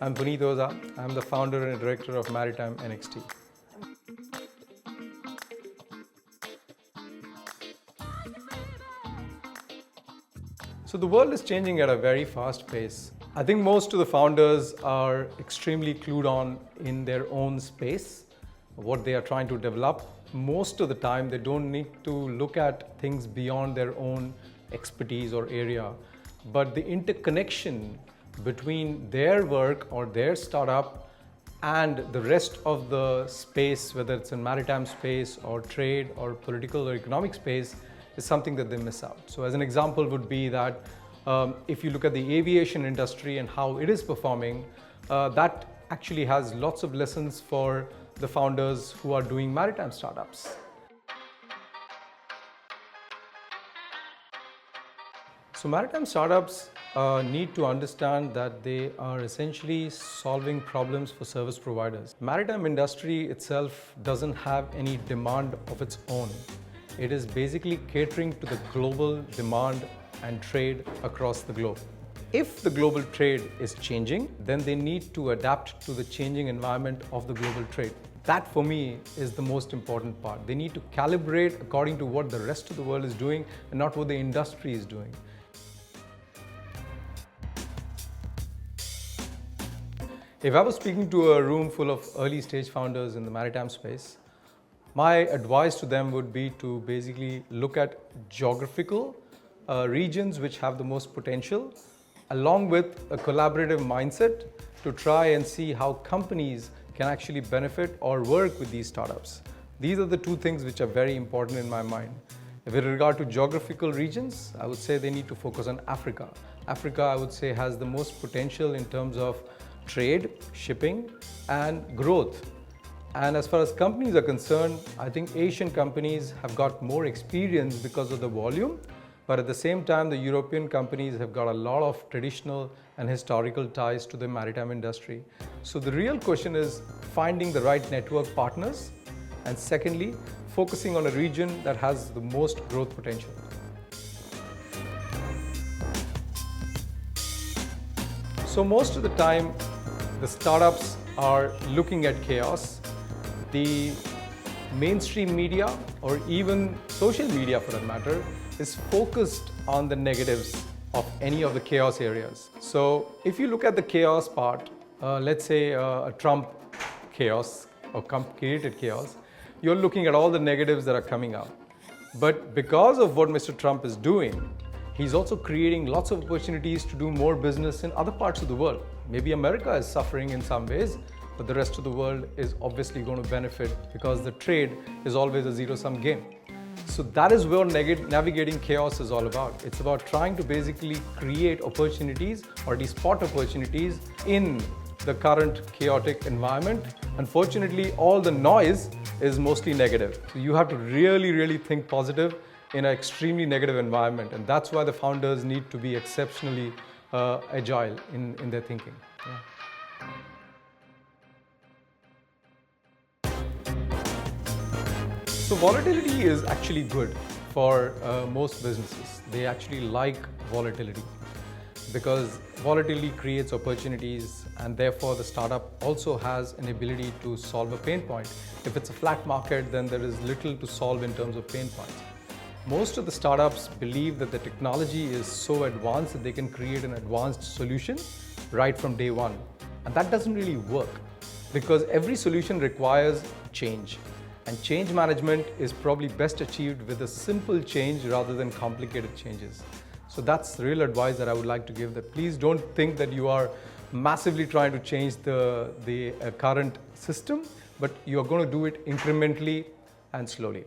I'm Punit Oza. I'm the founder and director of Maritime NXT. So the world is changing at a very fast pace. I think most of the founders are extremely clued on in their own space, what they are trying to develop. Most of the time, they don't need to look at things beyond their own expertise or area, but the interconnection between their work or their startup and the rest of the space, whether it's in maritime space or trade or political or economic space, is something that they miss out. So as an example would be that if you look at the aviation industry and how it is performing, that actually has lots of lessons for the founders who are doing maritime startups. So maritime startups need to understand that they are essentially solving problems for service providers. Maritime industry itself doesn't have any demand of its own. It is basically catering to the global demand and trade across the globe. If the global trade is changing, then they need to adapt to the changing environment of the global trade. That for me is the most important part. They need to calibrate according to what the rest of the world is doing and not what the industry is doing. If I was speaking to a room full of early stage founders in the maritime space, my advice to them would be to basically look at geographical regions which have the most potential, along with a collaborative mindset to try and see how companies can actually benefit or work with these startups. These are the two things which are very important in my mind. With regard to geographical regions, I would say they need to focus on Africa. Africa, I would say, has the most potential in terms of trade, shipping, and growth. And as far as companies are concerned, I think Asian companies have got more experience because of the volume, but at the same time, the European companies have got a lot of traditional and historical ties to the maritime industry. So the real question is finding the right network partners, and secondly, focusing on a region that has the most growth potential. So most of the time, the startups are looking at chaos. The mainstream media, or even social media for that matter, is focused on the negatives of any of the chaos areas. So if you look at the chaos part, let's say a Trump chaos or created chaos, you're looking at all the negatives that are coming out. But because of what Mr. Trump is doing, he's also creating lots of opportunities to do more business in other parts of the world. Maybe America is suffering in some ways, but the rest of the world is obviously going to benefit because the trade is always a zero-sum game. So that is where navigating chaos is all about. It's about trying to basically create opportunities or spot opportunities in the current chaotic environment. Unfortunately, all the noise is mostly negative. So you have to really think positive in an extremely negative environment. And that's why the founders need to be exceptionally agile in their thinking. Yeah. So volatility is actually good for most businesses. They actually like volatility because volatility creates opportunities, and therefore the startup also has an ability to solve a pain point. If it's a flat market, then there is little to solve in terms of pain points. Most of the startups believe that the technology is so advanced that they can create an advanced solution right from day one. And that doesn't really work because every solution requires change. And change management is probably best achieved with a simple change rather than complicated changes. So that's the real advice that I would like to give, that please don't think that you are massively trying to change the current system, but you are going to do it incrementally and slowly.